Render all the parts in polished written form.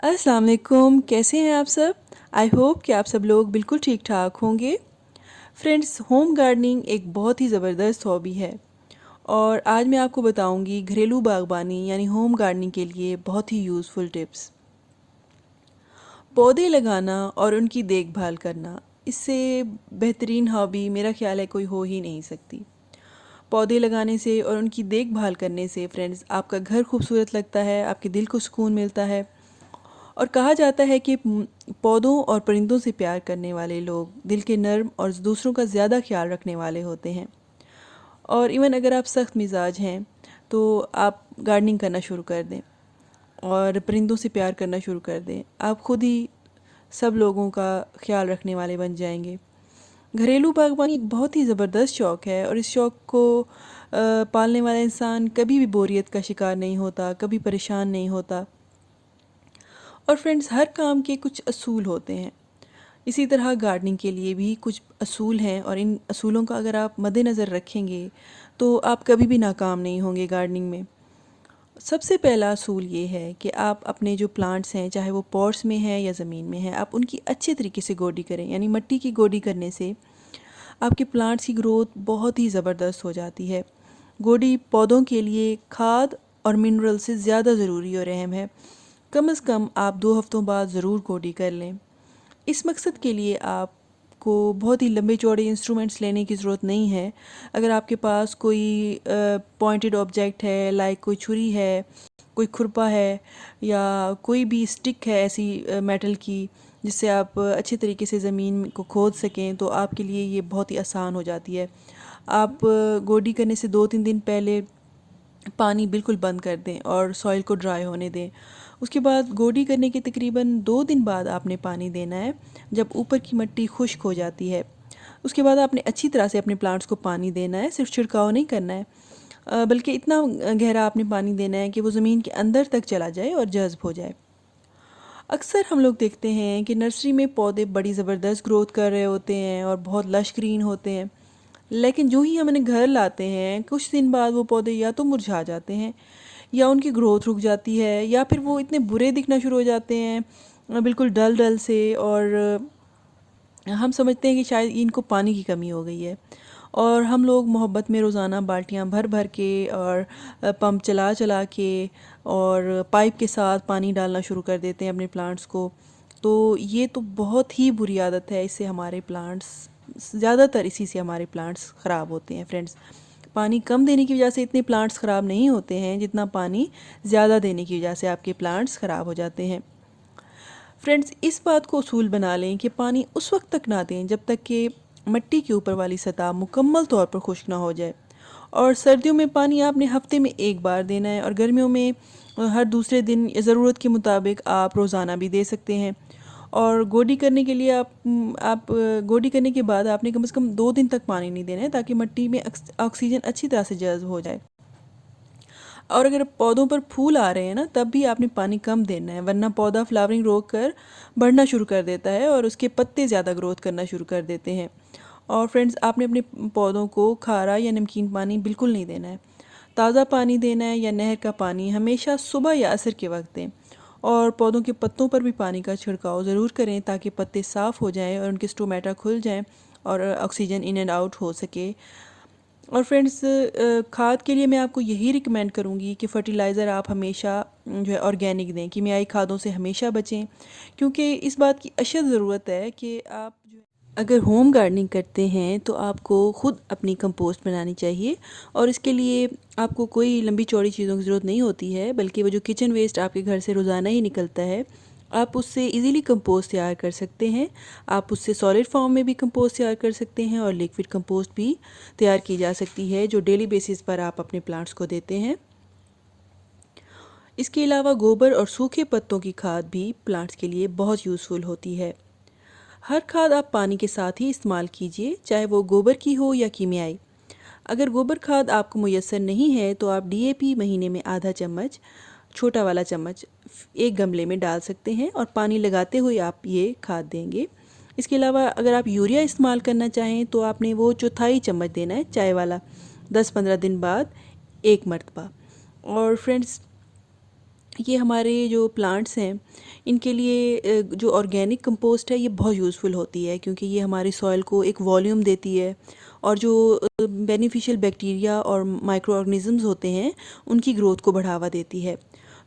अस्सलाम वालेकुम, कैसे हैं आप सब। आई होप कि आप सब लोग बिल्कुल ठीक ठाक होंगे। फ्रेंड्स, होम गार्डनिंग एक बहुत ही ज़बरदस्त हॉबी है और आज मैं आपको बताऊंगी घरेलू बागबानी यानी होम गार्डनिंग के लिए बहुत ही यूज़फुल टिप्स। पौधे लगाना और उनकी देखभाल करना, इससे बेहतरीन हॉबी मेरा ख्याल है कोई हो ही नहीं सकती। पौधे लगाने से और उनकी देखभाल करने से फ्रेंड्स आपका घर खूबसूरत लगता है, आपके दिल को सुकून मिलता है। और कहा जाता है कि पौधों और परिंदों से प्यार करने वाले लोग दिल के नर्म और दूसरों का ज़्यादा ख्याल रखने वाले होते हैं। और इवन अगर आप सख्त मिजाज हैं तो आप गार्डनिंग करना शुरू कर दें और परिंदों से प्यार करना शुरू कर दें, आप खुद ही सब लोगों का ख्याल रखने वाले बन जाएंगे। घरेलू बागवानी एक बहुत ही ज़बरदस्त शौक़ है और इस शौक़ को पालने वाला इंसान कभी भी बोरियत का शिकार नहीं होता, कभी परेशान नहीं होता। और फ्रेंड्स, हर काम के कुछ असूल होते हैं, इसी तरह गार्डनिंग के लिए भी कुछ असूल हैं और इन असूलों का अगर आप मद्देनज़र रखेंगे तो आप कभी भी नाकाम नहीं होंगे गार्डनिंग में। सबसे पहला असूल ये है कि आप अपने जो प्लांट्स हैं, चाहे वो पॉट्स में हैं या ज़मीन में हैं, आप उनकी अच्छे तरीके से गोडी करें। यानी मिट्टी की गोडी करने से आपके प्लांट्स की ग्रोथ बहुत ही ज़बरदस्त हो जाती है। गोडी पौधों के लिए खाद और मिनरल से ज़्यादा ज़रूरी और अहम है। कम से कम आप 2 हफ्तों बाद ज़रूर गोडी कर लें। इस मकसद के लिए आपको बहुत ही लंबे चौड़े इंस्ट्रूमेंट्स लेने की ज़रूरत नहीं है। अगर आपके पास कोई पॉइंटेड ऑब्जेक्ट है, लाइक कोई छुरी है, कोई खुरपा है या कोई भी स्टिक है ऐसी मेटल की जिससे आप अच्छे तरीके से ज़मीन को खोद सकें, तो आपके लिए ये बहुत ही आसान हो जाती है। आप गोडी करने से 2-3 दिन पहले पानी बिल्कुल बंद कर दें और सॉइल को ड्राई होने दें। उसके बाद गोडी करने के तकरीबन 2 दिन बाद आपने पानी देना है, जब ऊपर की मिट्टी खुश्क हो जाती है। उसके बाद आपने अच्छी तरह से अपने प्लांट्स को पानी देना है, सिर्फ छिड़काव नहीं करना है, बल्कि इतना गहरा आपने पानी देना है कि वो ज़मीन के अंदर तक चला जाए और जज़्ब हो जाए। अक्सर हम लोग देखते हैं कि नर्सरी में पौधे बड़ी ज़बरदस्त ग्रोथ कर रहे होते हैं और बहुत लश ग्रीन होते हैं, लेकिन जो ही हम उन्हें घर लाते हैं कुछ दिन बाद वो पौधे या तो मुरझा जाते हैं या उनकी ग्रोथ रुक जाती है या फिर वो इतने बुरे दिखना शुरू हो जाते हैं, बिल्कुल डल डल से। और हम समझते हैं कि शायद इनको पानी की कमी हो गई है और हम लोग मोहब्बत में रोज़ाना बाल्टियाँ भर भर के और पंप चला चला के और पाइप के साथ पानी डालना शुरू कर देते हैं अपने प्लांट्स को। तो ये तो बहुत ही बुरी आदत है, इससे हमारे प्लांट्स ज़्यादातर इसी से हमारे प्लांट्स ख़राब होते हैं। फ्रेंड्स, पानी कम देने की वजह से इतने प्लांट्स ख़राब नहीं होते हैं जितना पानी ज़्यादा देने की वजह से आपके प्लांट्स ख़राब हो जाते हैं। फ्रेंड्स, इस बात को उसूल बना लें कि पानी उस वक्त तक ना दें जब तक कि मिट्टी के ऊपर वाली सतह मुकम्मल तौर पर खुश्क ना हो जाए। और सर्दियों में पानी आपने हफ्ते में एक बार देना है और गर्मियों में हर दूसरे दिन ज़रूरत के मुताबिक आप रोज़ाना भी दे सकते हैं। और गोडी करने के लिए गोडी करने के बाद आपने कम से कम 2 दिन तक पानी नहीं देना है, ताकि मिट्टी में ऑक्सीजन अच्छी तरह से जज़्ब हो जाए। और अगर पौधों पर फूल आ रहे हैं ना, तब भी आपने पानी कम देना है, वरना पौधा फ्लावरिंग रोक कर बढ़ना शुरू कर देता है और उसके पत्ते ज़्यादा ग्रोथ करना शुरू कर देते हैं। और फ्रेंड्स, आपने अपने पौधों को खारा या नमकीन पानी बिल्कुल नहीं देना है। ताज़ा पानी देना है या नहर का पानी हमेशा सुबह या असर के वक्त दें। और पौधों के पत्तों पर भी पानी का छिड़काव ज़रूर करें ताकि पत्ते साफ़ हो जाएं और उनके स्टोमेटा खुल जाएं और ऑक्सीजन इन एंड आउट हो सके। और फ्रेंड्स, खाद के लिए मैं आपको यही रिकमेंड करूँगी कि फ़र्टिलाइज़र आप हमेशा जो है ऑर्गेनिक दें, कीमियाई खादों से हमेशा बचें, क्योंकि इस बात की अशद ज़रूरत है कि आप जो है अगर होम गार्डनिंग करते हैं तो आपको ख़ुद अपनी कंपोस्ट बनानी चाहिए। और इसके लिए आपको कोई लंबी चौड़ी चीज़ों की ज़रूरत नहीं होती है, बल्कि वो जो किचन वेस्ट आपके घर से रोज़ाना ही निकलता है, आप उससे इजीली कंपोस्ट तैयार कर सकते हैं। आप उससे सॉलिड फॉर्म में भी कंपोस्ट तैयार कर सकते हैं और लिक्विड कंपोस्ट भी तैयार की जा सकती है, जो डेली बेसिस पर आप अपने प्लांट्स को देते हैं। इसके अलावा गोबर और सूखे पत्तों की खाद भी प्लांट्स के लिए बहुत यूज़फुल होती है। हर खाद आप पानी के साथ ही इस्तेमाल कीजिए, चाहे वो गोबर की हो या कीमियाई। अगर गोबर खाद आपको मुयस्सर नहीं है तो आप डीएपी महीने में आधा चम्मच, छोटा वाला चम्मच, एक गमले में डाल सकते हैं और पानी लगाते हुए आप ये खाद देंगे। इसके अलावा अगर आप यूरिया इस्तेमाल करना चाहें तो आपने वो चौथाई चम्मच देना है, चाय वाला, 10-15 दिन बाद एक मरतबा। और फ्रेंड्स, ये हमारे जो प्लांट्स हैं इनके लिए जो ऑर्गेनिक कंपोस्ट है ये बहुत यूज़फुल होती है, क्योंकि ये हमारी सॉइल को एक वॉल्यूम देती है और जो बेनिफिशियल बैक्टीरिया और माइक्रो ऑर्गेनिजम्स होते हैं उनकी ग्रोथ को बढ़ावा देती है।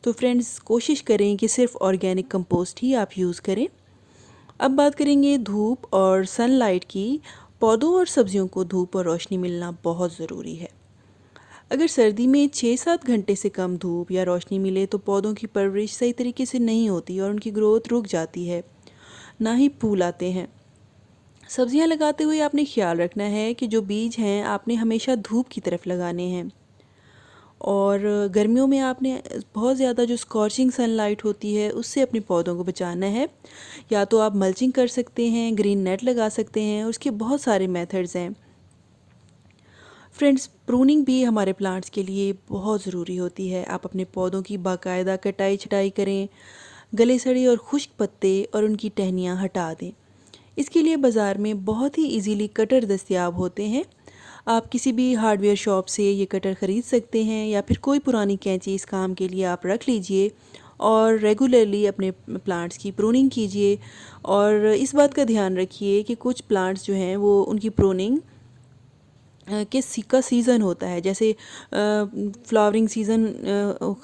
तो फ्रेंड्स, कोशिश करें कि सिर्फ ऑर्गेनिक कंपोस्ट ही आप यूज़ करें। अब बात करेंगे धूप और सनलाइट की। पौधों और सब्जियों को धूप और रोशनी मिलना बहुत ज़रूरी है। अगर सर्दी में 6-7 घंटे से कम धूप या रोशनी मिले तो पौधों की परवरिश सही तरीके से नहीं होती और उनकी ग्रोथ रुक जाती है, ना ही फूल आते हैं। सब्जियां लगाते हुए आपने ख्याल रखना है कि जो बीज हैं आपने हमेशा धूप की तरफ लगाने हैं। और गर्मियों में आपने बहुत ज़्यादा जो स्कॉर्चिंग सनलाइट होती है उससे अपने पौधों को बचाना है। या तो आप मल्चिंग कर सकते हैं, ग्रीन नेट लगा सकते हैं, उसके बहुत सारे मेथड्स हैं। फ्रेंड्स, प्रूनिंग भी हमारे प्लांट्स के लिए बहुत ज़रूरी होती है। आप अपने पौधों की बाकायदा कटाई छटाई करें, गले सड़े और खुश्क पत्ते और उनकी टहनियाँ हटा दें। इसके लिए बाज़ार में बहुत ही इजीली कटर दस्तयाब होते हैं। आप किसी भी हार्डवेयर शॉप से ये कटर ख़रीद सकते हैं या फिर कोई पुरानी कैंची इस काम के लिए आप रख लीजिए और रेगुलरली अपने प्लांट्स की प्रूनिंग कीजिए। और इस बात का ध्यान रखिए कि कुछ प्लांट्स जो हैं वो उनकी प्रूनिंग का सीज़न होता है। जैसे फ्लावरिंग सीज़न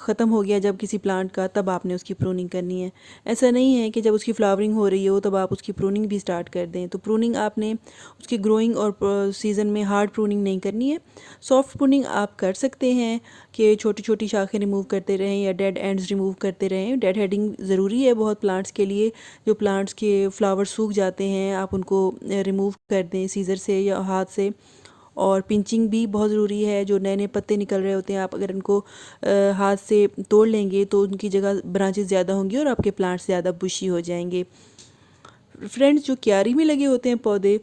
ख़त्म हो गया जब किसी प्लांट का, तब आपने उसकी प्रूनिंग करनी है। ऐसा नहीं है कि जब उसकी फ्लावरिंग हो रही हो तब आप उसकी प्रूनिंग भी स्टार्ट कर दें। तो प्रूनिंग आपने उसकी ग्रोइंग और सीज़न में हार्ड प्रूनिंग नहीं करनी है। सॉफ्ट प्रूनिंग आप कर सकते हैं कि छोटी छोटी शाखें रिमूव करते रहें या डेड एंड्स रिमूव करते रहें। डेड हेडिंग ज़रूरी है बहुत प्लांट्स के लिए। जो प्लांट्स के फ्लावर सूख जाते हैं आप उनको रिमूव कर दें सीज़र से या हाथ से। और पिंचिंग भी बहुत ज़रूरी है। जो नए नए पत्ते निकल रहे होते हैं, आप अगर उनको हाथ से तोड़ लेंगे तो उनकी जगह ब्रांचेस ज़्यादा होंगी और आपके प्लांट्स ज़्यादा बुशी हो जाएंगे। फ्रेंड्स, जो क्यारी में लगे होते हैं पौधे,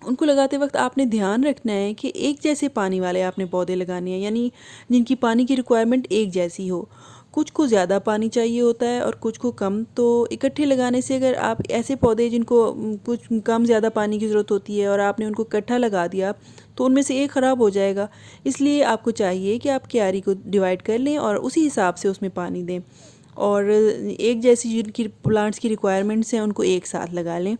उनको लगाते वक्त आपने ध्यान रखना है कि एक जैसे पानी वाले आपने पौधे लगाने हैं, यानी जिनकी पानी की रिक्वायरमेंट एक जैसी हो। कुछ को ज़्यादा पानी चाहिए होता है और कुछ को कम। तो इकट्ठे लगाने से अगर आप ऐसे पौधे जिनको कुछ कम ज़्यादा पानी की ज़रूरत होती है और आपने उनको इकट्ठा लगा दिया तो उनमें से एक ख़राब हो जाएगा। इसलिए आपको चाहिए कि आप क्यारी को डिवाइड कर लें और उसी हिसाब से उसमें पानी दें। और एक जैसी जिनकी प्लांट्स की रिक्वायरमेंट्स हैं उनको एक साथ लगा लें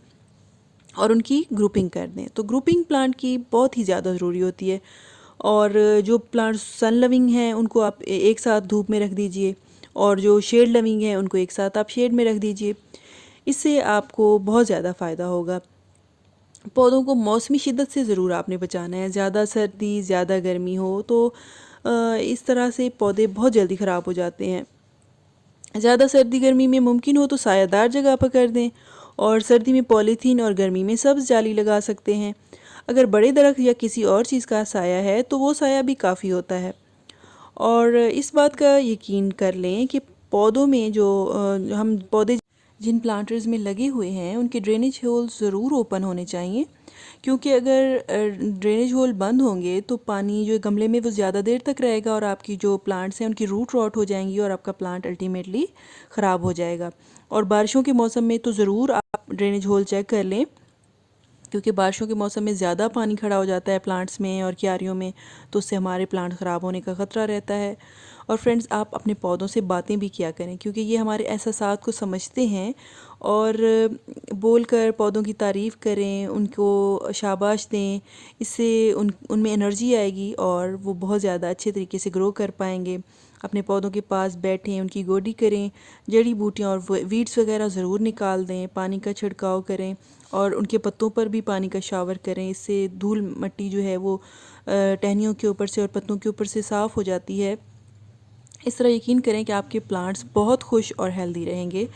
और उनकी ग्रुपिंग कर दें। तो ग्रुपिंग प्लांट की बहुत ही ज़्यादा ज़रूरी होती है। और जो प्लांट सन लविंग हैं उनको आप एक साथ धूप में रख दीजिए और जो शेड लविंग हैं उनको एक साथ आप शेड में रख दीजिए। इससे आपको बहुत ज़्यादा फ़ायदा होगा। पौधों को मौसमी शिद्दत से ज़रूर आपने बचाना है। ज़्यादा सर्दी ज़्यादा गर्मी हो तो इस तरह से पौधे बहुत जल्दी ख़राब हो जाते हैं। ज़्यादा सर्दी गर्मी में मुमकिन हो तो सायादार जगह पर कर दें और सर्दी में पॉलीथीन और गर्मी में सब्ज़ जाली लगा सकते हैं। अगर बड़े दरख्त या किसी और चीज़ का साया है तो वो साया भी काफ़ी होता है। और इस बात का यकीन कर लें कि पौधों में जो हम पौधे जिन प्लांटर्स में लगे हुए हैं उनके ड्रेनेज होल ज़रूर ओपन होने चाहिए, क्योंकि अगर ड्रेनेज होल बंद होंगे तो पानी जो गमले में वो ज़्यादा देर तक रहेगा और आपकी जो प्लांट्स हैं उनकी रूट रॉट हो जाएंगी और आपका प्लांट अल्टीमेटली ख़राब हो जाएगा। और बारिशों के मौसम में तो ज़रूर आप ड्रेनेज होल चेक कर लें, क्योंकि बारिशों के मौसम में ज़्यादा पानी खड़ा हो जाता है प्लांट्स में और क्यारियों में, तो उससे हमारे प्लांट ख़राब होने का ख़तरा रहता है। और फ्रेंड्स, आप अपने पौधों से बातें भी किया करें, क्योंकि ये हमारे एहसासात को समझते हैं। और बोलकर पौधों की तारीफ़ करें, उनको शाबाश दें। इससे उनमें एनर्जी आएगी और वो बहुत ज़्यादा अच्छे तरीके से ग्रो कर पाएंगे। अपने पौधों के पास बैठें, उनकी गोडी करें, जड़ी बूटियाँ और वीड्स वगैरह ज़रूर निकाल दें, पानी का छिड़काव करें और उनके पत्तों पर भी पानी का शावर करें। इससे धूल मिट्टी जो है वो टहनियों के ऊपर से और पत्तों के ऊपर से साफ़ हो जाती है। इस तरह यकीन करें कि आपके प्लांट्स बहुत खुश और हेल्दी रहेंगे।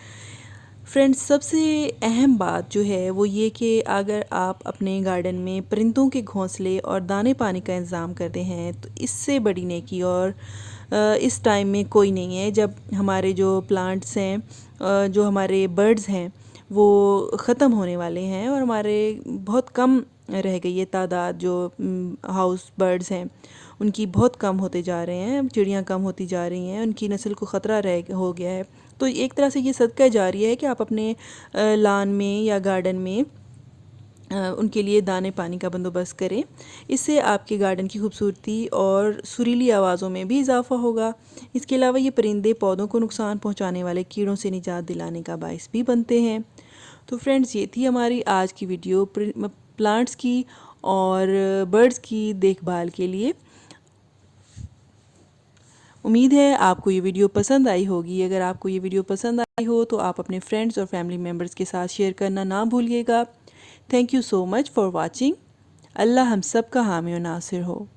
फ्रेंड्स, सबसे अहम बात जो है वो ये कि अगर आप अपने गार्डन में परिंदों के घोंसले और दाने पानी का इंतज़ाम करते हैं तो इससे बड़ी नेकी और इस टाइम में कोई नहीं है, जब हमारे जो प्लांट्स हैं, जो हमारे बर्ड्स हैं वो ख़त्म होने वाले हैं और हमारे बहुत कम रह गई है तादाद। जो हाउस बर्ड्स हैं उनकी बहुत कम होते जा रहे हैं, चिड़ियाँ कम होती जा रही हैं, उनकी नस्ल को ख़तरा रह हो गया है। तो एक तरह से ये सदका जारी है कि आप अपने लान में या गार्डन में उनके लिए दाने पानी का बंदोबस्त करें। इससे आपके गार्डन की खूबसूरती और सुरीली आवाज़ों में भी इजाफ़ा होगा। इसके अलावा ये परिंदे पौधों को नुकसान पहुंचाने वाले कीड़ों से निजात दिलाने का बायस भी बनते हैं। तो फ्रेंड्स, ये थी हमारी आज की वीडियो प्लांट्स की और बर्ड्स की देखभाल के लिए। उम्मीद है आपको ये वीडियो पसंद आई होगी। अगर आपको ये वीडियो पसंद आई हो तो आप अपने फ्रेंड्स और फैमिली मेम्बर्स के साथ शेयर करना ना भूलिएगा। Thank you so much for watching. अल्लाह हम सब का हामी और नासिर हो।